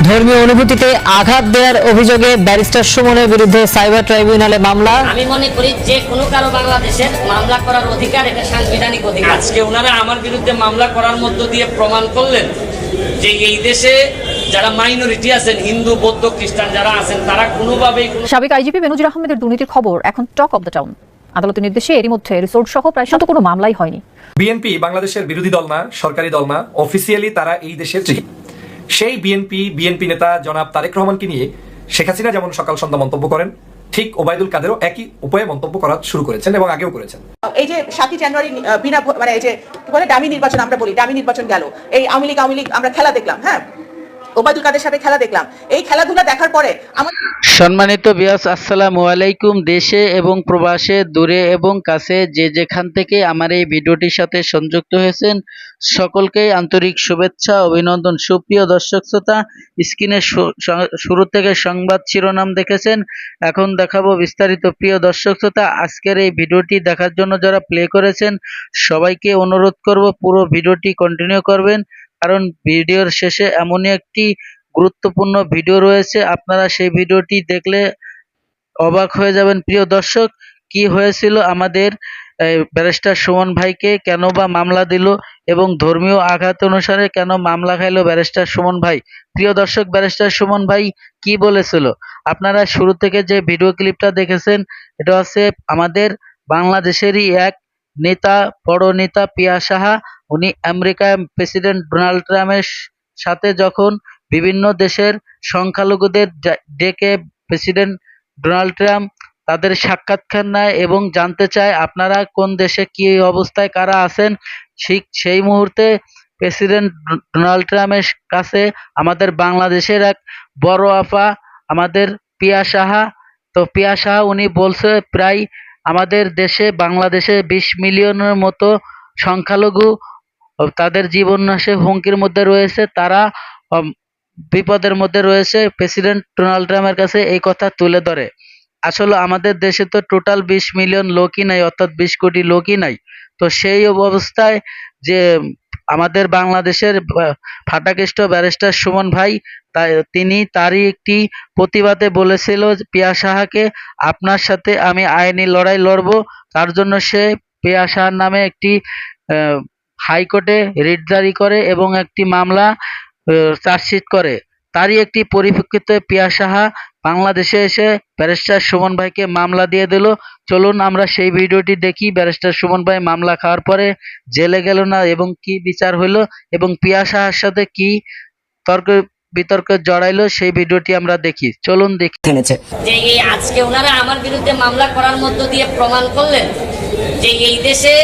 ধর্মীয় অনুভূতিতে আঘাত দেওয়ার অভিযোগে ব্যারিস্টার সুমনের বিরুদ্ধে সাইবার ট্রাইব্যুনালে মামলা। আমি মনে করি যে কোনো কারো বাংলাদেশের মামলা করার অধিকার, এটা সাংবিধানিক অধিকার। আজকে ওনারা আমার বিরুদ্ধে মামলা করার মধ্য দিয়ে প্রমাণ করলেন যে এই দেশে যারা মাইনরিটি আছেন, হিন্দু, বৌদ্ধ, খ্রিস্টান যারা আছেন, তারা কোনোভাবেই সাবেক আইজিপি বেনজির আহমেদের দুর্নীতির খবর এখন টক অব দ্য টাউন। আদালতের নির্দেশে এরই মধ্যে রিসোর্ট সহ প্রায় কোনো মামলাই হয়নি। বিএনপি বাংলাদেশের বিরোধী দল না, সরকারি দল না, অফিসিয়ালি তারা এই দেশের সেই বিএনপি নেতা জনাব তারেক রহমানকে নিয়ে শেখ হাসিনা যেমন সকাল সন্ধ্যা মন্তব্য করেন, ঠিক ওবায়দুল কাদেরও একই উপায়ে মন্তব্য করা শুরু করেছেন এবং আগেও করেছেন। এই যে 7ই জানুয়ারি বিনা মানে এই যে বলে ডামি নির্বাচন, আমরা বলি ডামি নির্বাচন গেল, এই আওয়ামী লীগ আমরা খেলা দেখলাম, হ্যাঁ ওবায়দুল কাদের সাথে খেলা দেখলাম। এই খেলাধুলা দেখার পরে আমার সম্মানিত ভিউয়ার্স, আসসালামু আলাইকুম। দেশে এবং প্রবাসে, দূরে এবং কাছে যে যেখান থেকে আমার এই ভিডিওটির সাথে সংযুক্ত হয়েছেন, সকলকেই আন্তরিক শুভেচ্ছা, অভিনন্দন। সুপ্রিয় দর্শক শ্রোতা, স্ক্রিনে শুরু থেকে সংবাদ শিরোনাম দেখেছেন, এখন দেখাবো বিস্তারিত। প্রিয় দর্শক শ্রোতা, আজকের এই ভিডিওটি দেখার জন্য যারা প্লে করেছেন সবাইকে অনুরোধ করব পুরো ভিডিওটি কন্টিনিউ করবেন, কারণ ভিডিওর শেষে এমনই একটি গুরুত্বপূর্ণ ভিডিও রয়েছে, আপনারা সেই ভিডিওটি দেখলে অবাক হয়ে যাবেন। প্রিয় দর্শক, কি হয়েছিল আমাদের ব্যারিস্টার সুমন ভাইকে, কেন বা মামলা দিল এবং ধর্মীয় আঘাত অনুসারে কেন মামলা খাইল ব্যারিস্টার সুমন ভাই। প্রিয় দর্শক, ব্যারিস্টার সুমন ভাই কি বলেছিল, আপনারা শুরু থেকে যে ভিডিও ক্লিপটা দেখেছেন, এটা হচ্ছে আমাদের বাংলাদেশেরই এক নেতা, বড় নেতা পিয়া সাহা। উনি আমেরিকায় প্রেসিডেন্ট ডোনাল্ড ট্রাম্পের সাথে যখন বিভিন্ন দেশের সংখ্যালঘুদের ডেকে প্রেসিডেন্ট ডোনাল্ড ট্রাম্প তাদের সাক্ষাৎকার নেয় এবং জানতে চায় আপনারা কোন দেশে কি অবস্থায় কারা আছেন, ঠিক সেই মুহূর্তে প্রেসিডেন্ট ডোনাল্ড ট্রাম্পের কাছে আমাদের বাংলাদেশের এক বড় আপা আমাদের পিয়া সাহা, তো পিয়া সাহা উনি বলছে প্রায় আমাদের দেশে বাংলাদেশে 20 মিলিয়নের মতো সংখ্যালঘু তাদের জীবন নাশে হুমকির মধ্যে রয়েছে, তারা বিপদের মধ্যে রয়েছে। প্রেসিডেন্ট ডোনাল্ড ট্রাম্পের কাছে এই কথা তুলে ধরে। আসলে আমাদের দেশে তো টোটাল 20 মিলিয়ন লোকই নাই, অর্থাৎ 20 কোটি লোকই নাই। তো সেই অবস্থায় যে আমাদের বাংলাদেশের ফাটাকেষ্ট ব্যারিস্টার সুমন ভাই তিনি তারই একটি প্রতিবাদে বলেছিল পিয়া সাহাকে, আপনার সাথে আমি আইনি লড়াই লড়ব। তার জন্য সে পিয়া সাহার নামে একটি হাইকোর্টে রিট জারি করে এবং একটি মামলা চার্জশিট করে। তারই একটি পরিপ্রেক্ষিতে পিয়া সাহা বাংলাদেশে এসে ব্যারিস্টার সুমন ভাইকে মামলা দিয়ে দিল। চলুন আমরা সেই ভিডিওটি দেখি। ব্যারিস্টার সুমন ভাই মামলা খাওয়ার পরে জেলে গেল না এবং কি বিচার হইল এবং পিয়া সাহার সাথে কি বিতর্ক জড়াইলো, সেই ভিডিওটি আমরা দেখি। চলুন দেখি। যে এই আজকে ওনারা আমার বিরুদ্ধে মামলা করার মধ্য দিয়ে প্রমাণ করলেন যে এই দেশে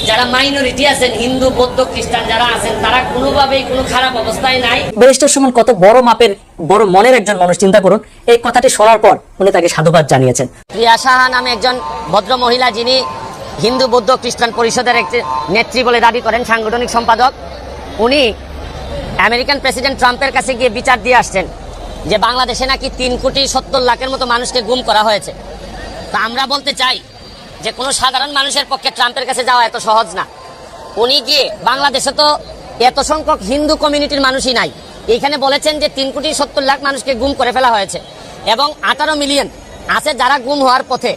যারা মাইনরিটি আছেন, হিন্দু, বৌদ্ধ, খ্রিস্টান যারা আছেন, তারা কোনোভাবেই কোনো খারাপ অবস্থায় নাই। ব্যারিস্টার সুমন কত বড় মাপের, বড় মনের একজন মানুষ, চিন্তা করুন। এই কথাটি শোনার পর উনি তাকে সাধুবাদ জানিয়েছেন। প্রিয়া সাহা নামে একজন ভদ্র মহিলা, যিনি হিন্দু, বৌদ্ধ, খ্রিস্টান পরিষদের একটি নেত্রী বলে দাবি করেন, সাংগঠনিক সম্পাদক, উনি আমেরিকান প্রেসিডেন্ট ট্রাম্পের কাছে গিয়ে বিচার দিয়ে আসছেন যে বাংলাদেশে নাকি 3,70,00,000-এর মতো মানুষকে গুম করা হয়েছে। তা আমরা বলতে চাই যে কোনো সাধারণ মানুষের পক্ষে ট্রাম্পের কাছে যাওয়া এত সহজ না। উনি গিয়ে বাংলাদেশে তো এত সংখ্যক হিন্দু কমিউনিটির মানুষই নাই, এইখানে বলেছেন যে 3,70,00,000 মানুষকে গুম করে ফেলা হয়েছে এবং 18 মিলিয়ন আছে যারা গুম হওয়ার পথে।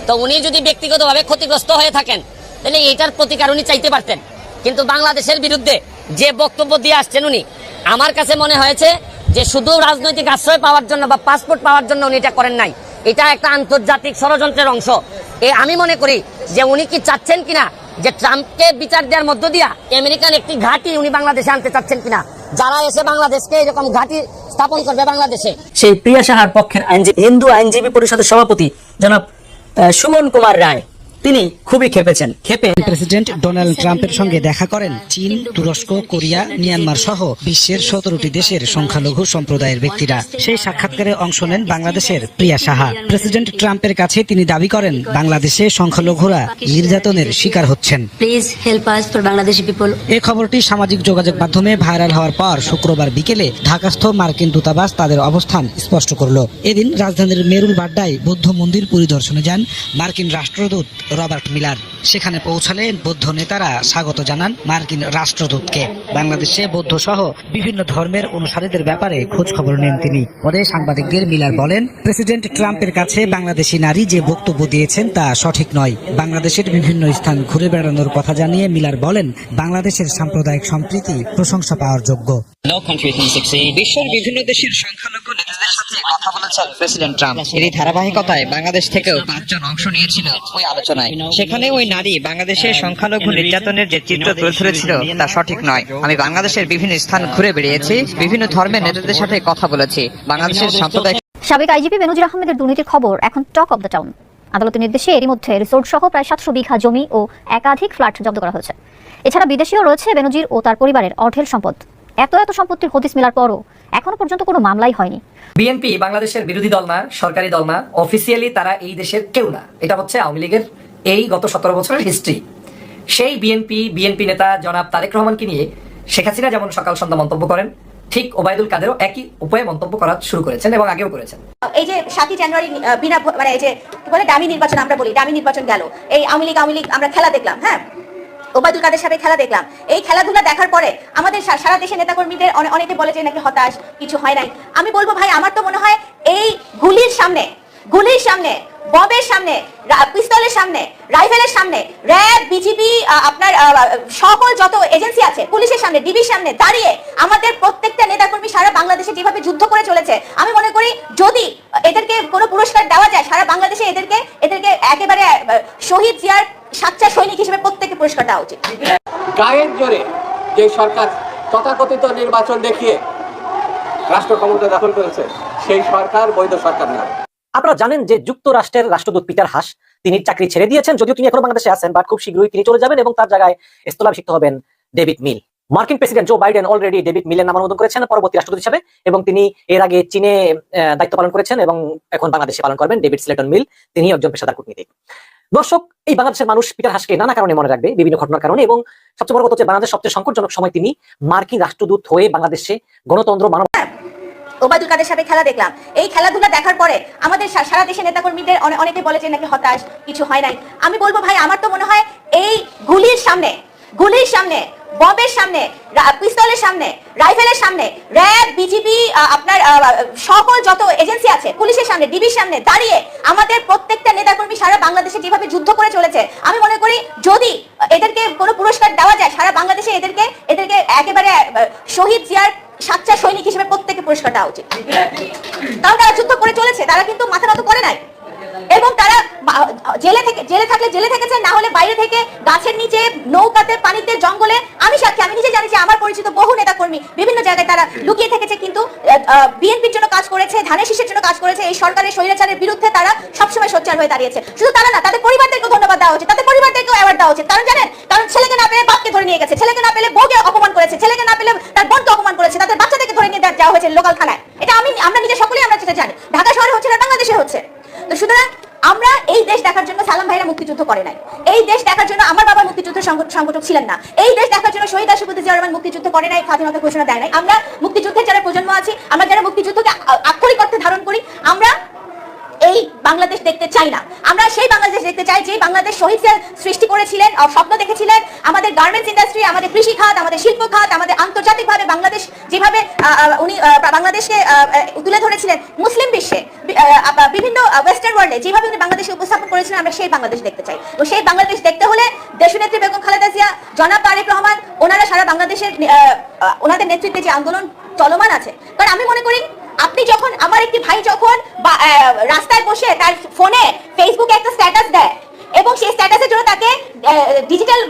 তো উনি যদি ব্যক্তিগতভাবে ক্ষতিগ্রস্ত হয়ে থাকেন তাহলে এইটার প্রতিকার উনি চাইতে পারতেন, কিন্তু বাংলাদেশের বিরুদ্ধে যে বক্তব্য দিয়ে আসছেন উনি, আমার কাছে মনে হয়েছে যে শুধু রাজনৈতিক আশ্রয় পাওয়ার জন্য বা পাসপোর্ট পাওয়ার জন্য উনি এটা করেন নাই, এটা একটা আন্তর্জাতিক ষড়যন্ত্রের অংশ। আমি মনে করি যে উনি কি চাচ্ছেন কিনা যে ট্রাম্পকে বিচার দেওয়ার মধ্য দিয়া আমেরিকান একটি ঘাঁটি উনি বাংলাদেশে আনতে চাচ্ছেন কিনা, যারা এসে বাংলাদেশকে এরকম ঘাঁটি স্থাপন করবে বাংলাদেশে। সেই প্রিয়া সাহার পক্ষের আইনজীবী, হিন্দু আইনজীবী পরিষদের সভাপতি জনাব সুমন কুমার রায়, তিনি খুবই খেপেছেন। প্রেসিডেন্ট ডোনাল্ড ট্রাম্পের সঙ্গে দেখা করেন চীন, তুরস্ক, কোরিয়া, মিয়ানমার সহ বিশ্বের 17টি দেশের সংখ্যালঘু সম্প্রদায়ের ব্যক্তিরা। সেই সাক্ষাৎকারে অংশ নেন বাংলাদেশের প্রিয়া সাহা। প্রেসিডেন্ট ট্রাম্পের কাছে তিনি দাবি করেন বাংলাদেশে সংখ্যালঘুরা নির্যাতনের শিকার হচ্ছেন। এই খবরটি সামাজিক যোগাযোগ মাধ্যমে ভাইরাল হওয়ার পর শুক্রবার বিকেলে ঢাকাস্থ মার্কিন দূতাবাস তাদের অবস্থান স্পষ্ট করল। এদিন রাজধানীর মেরুল বাড্ডায় বৌদ্ধ মন্দির পরিদর্শনে যান মার্কিন রাষ্ট্রদূত রবার্ট মিলার। সেখানে পৌঁছালে বৌদ্ধ নেতারা স্বাগত জানান মার্কিন রাষ্ট্রদূতকে। বাংলাদেশে বৌদ্ধ সহ বিভিন্ন ধর্মের অনুসারীদের ব্যাপারে খোঁজ খবর নেন তিনি। পরে সাংবাদিকদের মিলার বলেন, প্রেসিডেন্ট ট্রাম্পের কাছে বাংলাদেশি নারী যে বক্তব্য দিয়েছেন তা সঠিক নয়। বাংলাদেশের বিভিন্ন স্থান ঘুরে বেড়ানোর কথা জানিয়ে মিলার বলেন, বাংলাদেশের সাম্প্রদায়িক সম্প্রীতি প্রশংসা পাওয়ার যোগ্য। বিশ্বের বিভিন্ন দেশের সংখ্যালঘু নেতাদের সাথে কথা বলেছেন প্রেসিডেন্ট ট্রাম্প। এরই ধারাবাহিকতায় বাংলাদেশ থেকেও 5 জন অংশ নিয়েছিল ওই আলোচনায়। সেখানে ওই নারী বাংলাদেশের সংখ্যালঘু নির্যাতনের যে চিত্র তুলে ধরেছিল তা সঠিক নয়। আমি বাংলাদেশের বিভিন্ন স্থান ঘুরে বেড়িয়েছি, বিভিন্ন ধর্মের নেতাদের সাথে কথা বলেছি। বাংলাদেশের সাম্প্রদায়িক সাবেক আইজিপি বেনজির আহমেদের দুর্নীতির খবর এখন টক অব দ্য টাউন। আদালতের নির্দেশে এরই মধ্যে রিসোর্ট সহ প্রায় 700 বিঘা জমি ও একাধিক ফ্ল্যাট জব্দ করা হয়েছে। এছাড়া বিদেশিও রয়েছে বেনজির ও তার পরিবারের অঢেল সম্পদ। এত সম্পত্তির হদিস মেলার পরও এখনো পর্যন্ত কোনো মামলাই হয়নি। বিএনপি বাংলাদেশের বিরোধী দল না, সরকারি দল না, অফিসিয়ালি তারা এই দেশের কেউ না। এটা হচ্ছে আওয়ামী লীগের এই গত 17 বছরের হিস্ট্রি। সেই বিএনপি নেতা জনাব তারেক রহমানকে নিয়ে শেখ হাসিনা যেমন সকাল সন্ধ্যা মন্তব্য করেন, ঠিক ওবায়দুল কাদেরও একই উপায়ে মন্তব্য করা শুরু করেছেন এবং আগেও করেছেন। এই যে 7ই জানুয়ারি বিনা মানে এই যে কি বলে ডামি নির্বাচন, আমরা বলি ডামি নির্বাচন গেল, এই আওয়ামী লীগ আমরা খেলা দেখলাম, হ্যাঁ ওবায়দুল কাদের সাথে খেলা দেখলাম। এই খেলাধুলা দেখার পরে আমাদের সারা দেশের নেতাকর্মীদের অনেকে বলে যে নাকি হতাশ, কিছু হয় নাই। আমি বলবো ভাই, আমার তো মনে হয় এই গুলির সামনে, ববের সামনে, পিস্তলের সামনে, রাইফেলের সামনে, র্যাব, বিজিবি, আপনার সকল যত এজেন্সি আছে, পুলিশের সামনে, ডিবির সামনে দাঁড়িয়ে আমাদের প্রত্যেকটা নেতাকর্মী সারা বাংলাদেশে যেভাবে যুদ্ধ করে চলেছে, আমি মনে করি যদি এদেরকে কোনো পুরস্কার দেওয়া যায় সারা বাংলাদেশে, এদেরকে একেবারে শহীদ জিয়ার সাচ্চা সৈনিক হিসেবে প্রত্যেককে পুরস্কার দেওয়া উচিত। গায়ের জোরে যে সরকার তথাকথিত নির্বাচন দেখিয়ে রাষ্ট্র ক্ষমতা দখল করেছে, সেই সরকার বৈধ সরকার না। আপনারা জানেন যে যুক্তরাষ্ট্রের রাষ্ট্রদূত পিটার হাস তিনি চাকরি ছেড়ে দিয়েছেন, যদিও তিনি এখনো বাংলাদেশে আছেন, বাট খুব শীঘ্রই তিনি চলে যাবেন এবং তার জায়গায় স্থলাভিষিক্ত হবেন ডেভিড মিল। মার্কিন president Joe Biden already David মিলের নাম অনুমোদন করেছেন পরবর্তী রাষ্ট্রদূত হিসেবে, এবং তিনি এর আগে চীনে দায়িত্ব পালন করেছেন এবং এখন বাংলাদেশে পালন করবেন ডেভিড স্লেটন মিল। তিনি একজন পেশাদার কূটনীতিক। দর্শক, এই বাংলাদেশের মানুষ পিটার হাসকে নানা কারণে মনে রাখবে, বিভিন্ন ঘটনার কারণে, এবং সবচেয়ে বড় কথা হচ্ছে বাংলাদেশ সবচেয়ে সংকটজনক সময় তিনি মার্কিন রাষ্ট্রদূত হয়ে বাংলাদেশে গণতন্ত্র মানব ওবায়দুল কাদের সাথে খেলা দেখলাম। এই খেলাধুলা দেখার পরে আমাদের সারা দেশের নেতাকর্মীদের অনেকে বলে যে নাকি হতাশ, কিছু হয় নাই। আমি বলবো ভাই, আমার তো মনে হয় এই গুলির সামনে, ববের সামনে, পিস্তলের সামনে, রাইফেলের সামনে, র্যাব, বিজিবি, আপনার সকল যত এজেন্সি আছে, পুলিশের সামনে, ডিবির সামনে দাঁড়িয়ে আমাদের প্রত্যেকটা নেতাকর্মী সারা বাংলাদেশে যেভাবে যুদ্ধ করে চলেছে, আমি মনে করি যদি এদেরকে কোনো পুরস্কার দেওয়া যায় সারা বাংলাদেশে, এদেরকে একেবারে শহীদ জিয়ার সাচ্চা সৈনিক হিসেবে প্রত্যেককে পুরস্কার দেওয়া উচিত। কারণ তারা যুদ্ধ করে চলেছে, তারা কিন্তু মাথা নত করে নাই, এবং তারা জেলে থাকলে জেলে থেকেছে, না হলে বাইরে থেকে গাছের নিচে, নৌকাতে, পানিতে, জঙ্গলে। আমি সাক্ষী, আমি নিজে জানি যে আমার পরিচিত বহু নেতাকর্মী বিভিন্ন জায়গায় তারা লুকিয়ে থেকেছে, কিন্তু বিএনপির জন্য কাজ করেছে, ধানের শীষের জন্য কাজ করেছে। এই সরকারের স্বৈরাচারের বিরুদ্ধে তারা সবসময় সোচ্চার হয়ে দাঁড়িয়েছে। শুধু তারা না, তাদের পরিবারদেরকেও ধন্যবাদ দেওয়া উচিত, তাদের পরিবারদেরকেও অ্যাওয়ার্ড দেওয়া উচিত। কারণ জানেন, কারণ ছেলেকে না পেলে বাপকে ধরে নিয়ে গেছে, ছেলেকে না পেলে বউকে অপমান করেছে, ছেলেকে না পেলে তার বোনকে অপমান করেছে, তাদের বাচ্চাদেরকে ধরে নিয়ে যাওয়া হয়েছে লোকাল থানায়। এটা আমরা নিজে সকলেই আমরা সেটা জানি। ঢাকা শহরে হচ্ছে না, বাংলাদেশে হচ্ছে। তো সুতরাং আমরা এই দেশ দেখার জন্য সালাম ভাইরা মুক্তিযুদ্ধ করে নাই, এই দেশ দেখার জন্য আমার বাবা মুক্তিযুদ্ধের সংগঠক ছিলেন না, এই দেশ দেখার জন্য শহীদ রাষ্ট্রপতি জিয়া রহমান মুক্তিযুদ্ধ করে নাই, স্বাধীনতা ঘোষণা দেয় নাই। আমরা মুক্তিযুদ্ধের যারা প্রজন্ম আছি, আমরা যারা মুক্তিযুদ্ধকে আক্ষরিক অর্থে ধারণ করি, আমরা এই বাংলাদেশ দেখতে চাই না। আমরা সেই বাংলাদেশ দেখতে চাই যে বাংলাদেশ শহীদ জিয়া সৃষ্টি করেছিলেন, স্বপ্ন দেখেছিলেন। আমাদের গার্মেন্টস ইন্ডাস্ট্রি, আমাদের কৃষি খাত, আমাদের শিল্প খাত, আমাদের আন্তর্জাতিকভাবে বাংলাদেশ যেভাবে উনি বাংলাদেশকে তুলে ধরেছিলেন মুসলিম বিশ্বে, বিভিন্ন ওয়েস্টার্ন ওয়ার্ল্ডে যেভাবে উনি বাংলাদেশকে উপস্থাপন করেছিলেন, আমরা সেই বাংলাদেশ দেখতে চাই। তো সেই বাংলাদেশ দেখতে হলে দেশনেত্রী বেগম খালেদা জিয়া, জনাব তারেক রহমান, ওনারা সারা বাংলাদেশের ওনাদের নেতৃত্বে যে আন্দোলন চলমান আছে। কারণ আমি মনে করি, আপনি যখন, আমার একটি ভাই যখন রাস্তায় বসে তার ফোনে ফেসবুকে একটা স্ট্যাটাস দেয় এবং সেই স্ট্যাটাসের জন্য তাকে ডিজিটাল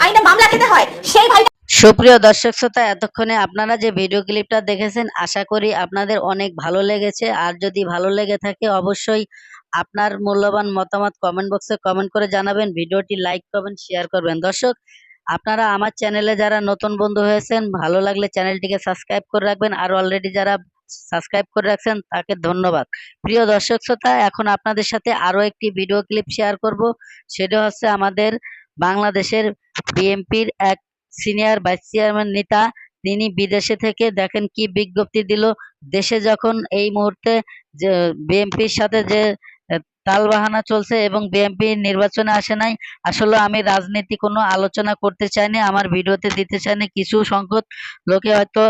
আইনে মামলা খেতে হয়, সেই ভাই। সুপ্রিয় দর্শক শ্রোতা, এতক্ষণে আপনারা যে ভিডিও ক্লিপটা দেখেছেন, আশা করি আপনাদের অনেক ভালো লেগেছে। আর যদি ভালো লেগে থাকে অবশ্যই আপনার মূল্যবান মতামত কমেন্ট বক্সে কমেন্ট করে জানাবেন, ভিডিওটি লাইক করবেন, শেয়ার করবেন। দর্শক, আপনারা আমার চ্যানেলে যারা নতুন বন্ধু হয়েছেন, ভালো লাগলে চ্যানেলটিকে সাবস্ক্রাইব করে রাখবেন, আর অলরেডি যারা সাবস্ক্রাইব করে রাখছেন তাকে ধন্যবাদ। প্রিয় দর্শক শ্রোতা, এখন আপনাদের সাথে আরো একটি ভিডিও ক্লিপ শেয়ার করব। সেটা হচ্ছে আমাদের বাংলাদেশের বিএনপির এক সিনিয়র ভাইস চেয়ারম্যান নেতা, তিনি বিদেশে থেকে দেখেন কি বিজ্ঞপ্তি দিল। দেশে যখন এই মুহূর্তে যে বিএনপির সাথে যে তালবাহানা চলছে এবং বিএনপি নির্বাচনে আসে নাই। আসলে আমি রাজনীতি কোনো আলোচনা করতে চাইনি, আমার ভিডিওতে দিতে চাইনি। কিছু সংখ্যক লোকে হয়তো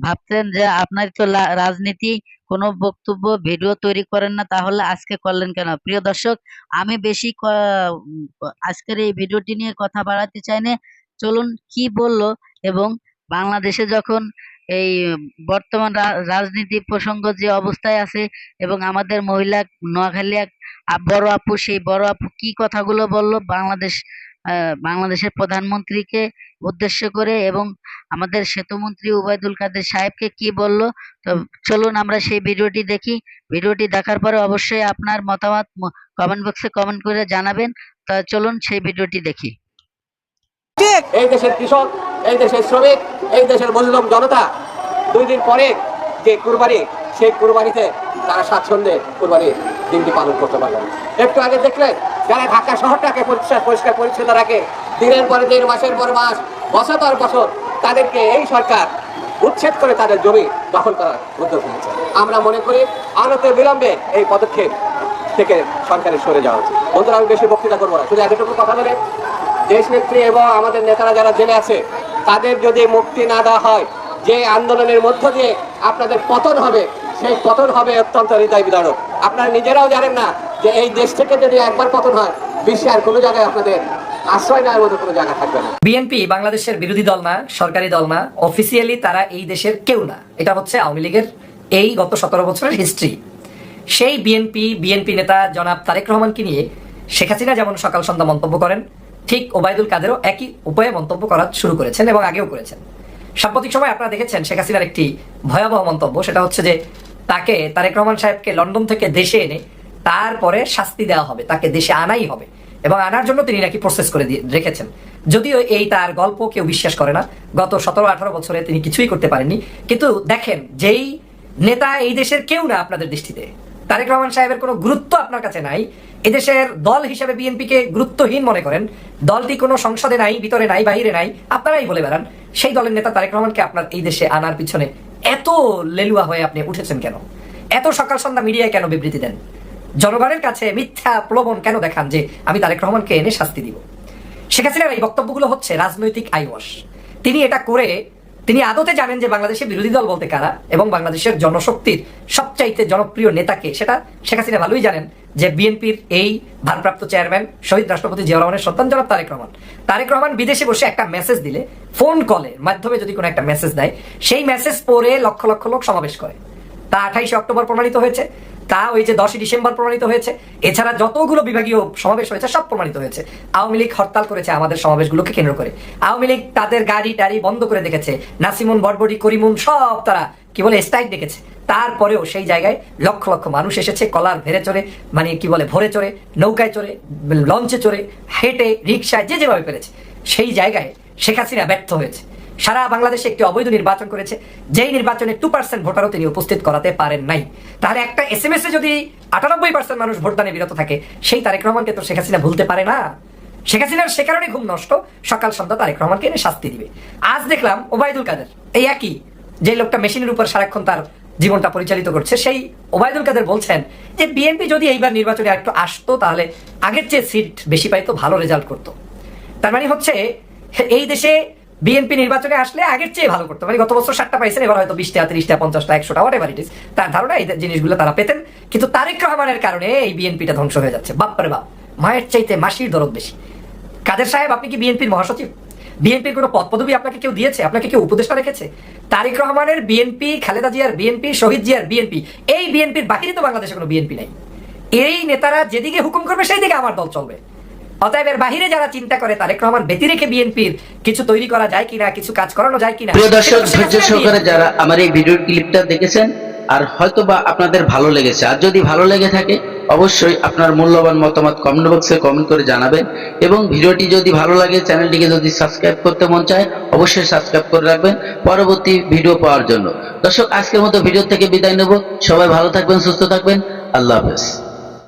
ভাবতেন যে আপনার তো রাজনীতি কোনো বক্তব্য ভিডিও তৈরি করেন না, তাহলে আজকে করলেন কেন? প্রিয় দর্শক, আমি বেশি আজকের এই ভিডিওটি নিয়ে কথা বাড়াতে চাই না। চলুন কি বললো এবং বাংলাদেশে যখন এই বর্তমান রাজনীতি প্রসঙ্গ যে অবস্থায় আছে এবং আমাদের মহিলা নোয়াখালী এক বড় আপু, সেই বড় আপু কি কথাগুলো বললো বাংলাদেশের প্রধানমন্ত্রীকে উদ্দেশ্য করে এবং আমাদের সেতুমন্ত্রী ওবায়দুল কাদের সাহেবকে কি বললো, তো চলুন আমরা সেই ভিডিওটি দেখি। ভিডিওটি দেখার পরে অবশ্যই আপনার মতামত কমেন্ট বক্সে কমেন্ট করে জানাবেন। তা চলুন সেই ভিডিওটি দেখি। এই দেশের কৃষক, এই দেশের শ্রমিক, এই দেশের মজলুম জনতা 2 দিন পরে যে কুরবানি, সেই কুরবানিতে তারা স্বাচ্ছন্দ্যে কুরবানির দিনটি পালন করতে পারবে। একটু আগে দেখলেন যারা ঢাকা শহরটাকে পরিষ্কার পরিচ্ছন্ন রাখে, দিনের পরে দিন, মাসের পর মাস, বছর পর বছর, তাদেরকে এই সরকার উচ্ছেদ করে তাদের জমি দখল করার উদ্যোগ নিয়েছে। আমরা মনে করি আনতে বিলম্বে এই পদক্ষেপ থেকে সরকারের সরে যাওয়া উচিত। বন্ধুরা, আমি বেশি বক্তৃতা করবো না, শুধু এতটুকু কথা বলে, দেশ নেত্রী এবং আমাদের নেতারা যারা জেলে আছে তাদের যদি মুক্তি না দেওয়া হয়, যে আন্দোলনের মধ্য দিয়ে আপনাদের পতন হবে, সেই পতন হবে অত্যন্ত হৃদয় বিদারক। আপনারা নিজেরাও জানেন না যে এই দেশ থেকে যদি একবার পতন হয়, বিশ্বে আর কোনো জায়গায় আপনাদের আশ্রয় নেওয়ার মতো কোনো জায়গা থাকবে না। বিএনপি বাংলাদেশের বিরোধী দল না, সরকারি দল না, অফিসিয়ালি তারা এই দেশের কেউ না। এটা হচ্ছে আওয়ামী লীগের এই গত 17 বছরের হিস্ট্রি। সেই বিএনপি নেতা জনাব তারেক রহমানকে নিয়ে শেখ হাসিনা যেমন সকাল সন্ধ্যা মন্তব্য করেন, ঠিক ওবায়দুল কাদেরও একই উপায়ে মন্তব্য করা শুরু করেছেন এবং আগেও করেছেন। সাম্প্রতিক সময় আপনারা দেখেছেন শেখ হাসিনার একটি ভয়াবহ মন্তব্য, সেটা হচ্ছে যে তারেক রহমান সাহেবকে লন্ডন থেকে দেশে এনে তারপরে শাস্তি দেওয়া হবে, তাকে দেশে আনাই হবে এবং আনার জন্য তিনি নাকি প্রসেস করে রেখেছেন। যদিও এই তার গল্প কেউ বিশ্বাস করে না, গত 17-18 বছরে তিনি কিছুই করতে পারেননি। কিন্তু দেখেন, যেই নেতা এই দেশের কেউ না আপনাদের দৃষ্টিতে, তারেক রহমান সাহেবের কোনো গুরুত্ব আপনার কাছে নাই, এদেশের দল হিসেবে বিএনপিকে গুরুত্বহীন মনে করেন, দলটি কোনো সংসদে নাই, ভিতরে নাই, বাহিরে নাই, আপনারাই বলে বেড়ান, সেই দলের নেতা তারেক রহমানকে আপনার এই দেশে আনার পিছনে এত লেলুয়া হয়ে আপনি উঠেছেন কেন? এত সকাল সন্ধ্যা মিডিয়ায় কেন বিবৃতি দেন? জনগণের কাছে মিথ্যা প্রলোভন কেন দেখান যে আমি তারেক রহমানকে এনে শাস্তি দিব? শেখ হাসিনার এই বক্তব্যগুলো হচ্ছে রাজনৈতিক আইওয়াশ। তিনি এটা করে তিনি আদতে জানেন যে বাংলাদেশের বিরোধী দল বলতে কারা এবং বাংলাদেশের জনশক্তির সবচাইতে জনপ্রিয় নেতাকে, সেটা শেখ হাসিনা ভালোই জানেন যে বিএনপির এই ভারপ্রাপ্ত চেয়ারম্যান শহীদ রাষ্ট্রপতি জিয়া রহমানের সন্তান জনাব তারেক রহমান বিদেশে বসে একটা মেসেজ দিলে, ফোন কলের মাধ্যমে যদি কোনো একটা মেসেজ দেয়, সেই মেসেজ পড়ে লক্ষ লক্ষ লোক সমাবেশ করে। তা 28 অক্টোবর প্রমাণিত হয়েছে, তা ওই যে 10 ডিসেম্বর প্রমাণিত হয়েছে, এছাড়া যতগুলো বিভাগীয় সমাবেশ হয়েছে সব প্রমাণিত হয়েছে। আওয়ামী লীগ হরতাল করেছে আমাদের সমাবেশগুলোকে কেন্দ্র করে, আওয়ামী লীগ তাদের গাড়ি টাড়ি বন্ধ করে দেখেছে, নাসিমুন, বড়বড়ি, করিমুন সব তারা কি বলে স্ট্রাইক ডেকেছে। তারপরেও সেই জায়গায় লক্ষ লক্ষ মানুষ এসেছে, কলার ভেড়ে চড়ে, মানে কি বলে ভরে চড়ে, নৌকায় চড়ে, লঞ্চে চড়ে, হেঁটে, রিক্সায়, যে যেভাবে পেরেছে। সেই জায়গায় শেখ হাসিনা ব্যর্থ হয়েছে। সারা বাংলাদেশে একটি অবৈধ নির্বাচন করেছে, যেই নির্বাচনে 2% ভোটারও তিনি উপস্থিত করাতে পারেন নাই। তাহলে একটা SMS এ যদি 98% মানুষ ভোটদানে বিরত থাকে, সেই তারেক রহমানকে তো শেখ হাসিনা ভুলতে পারে না। শেখ হাসিনার সে কারণে ঘুম নষ্ট, সকাল সন্ধ্যা তারেক রহমানকে এনে শাস্তি দিবে। আজ দেখলাম ওবায়দুল কাদের, এই একই যে লোকটা মেশিনের উপর সারাক্ষণ তার জীবনটা পরিচালিত করছে, সেই ওবায়দুল কাদের বলছেন যে বিএনপি যদি এইবার নির্বাচনে একটু আসতো তাহলে আগের চেয়ে সিট বেশি পাইতো, ভালো রেজাল্ট করতো। তার মানে হচ্ছে এই দেশে বিএনপি নির্বাচনে আসলে আগের চেয়ে ভালো করতো, মানে গত বছর 7টা পাইছেন, এবার হয়তো 20টা, 30টা, 50টা, 100টা, হোয়াটএভার ইট ইজ। তার ধারণা এই জিনিসগুলো তারা পেতেন, কিন্তু তারেক রহমানের কারণে এই বিএনপিটা ধ্বংস হয়ে যাচ্ছে। বাপরে বাপ, মায়ের চাইতে মাসির দরদ বেশি। কাদের সাহেব, আপনি কি বিএনপির মহাসচিব? বিএনপির কোনো পদ পদবি আপনাকে কেউ দিয়েছে? আপনাকে কেউ উপদেষ্টা রেখেছে? তারেক রহমানের বিএনপি, খালেদা জিয়ার বিএনপি, শহীদ জিয়ার বিএনপি, এই বিএনপির বাহিরে তো বাংলাদেশে কোনো বিএনপি নাই। এই নেতারা যেদিকে হুকুম করবে সেই দিকে আমার দল চলবে। অতএব এর বাহিরে যারা চিন্তা করে তারেক রহমান ব্যতি রেখে বিএনপির কিছু তৈরি করা যায় কিনা, কিছু কাজ করানো যায় কিনা। প্রিয় দর্শক, ধৈর্য সহকারে যারা আমার এই ভিডিওর ক্লিপটা দেখেছেন আর হয়তো বা আপনাদের ভালো লেগেছে, আর যদি ভালো লেগে থাকে অবশ্যই আপনার মূল্যবান মতামত কমেন্ট বক্সে কমেন্ট করে জানাবেন এবং ভিডিওটি যদি ভালো লাগে, চ্যানেলটিকে যদি সাবস্ক্রাইব করতে মন চায় অবশ্যই সাবস্ক্রাইব করে রাখবেন পরবর্তী ভিডিও পাওয়ার জন্য। দর্শক, আজকের মতো ভিডিও থেকে বিদায় নেব। সবাই ভালো থাকবেন, সুস্থ থাকবেন। আল্লাহ হাফেজ।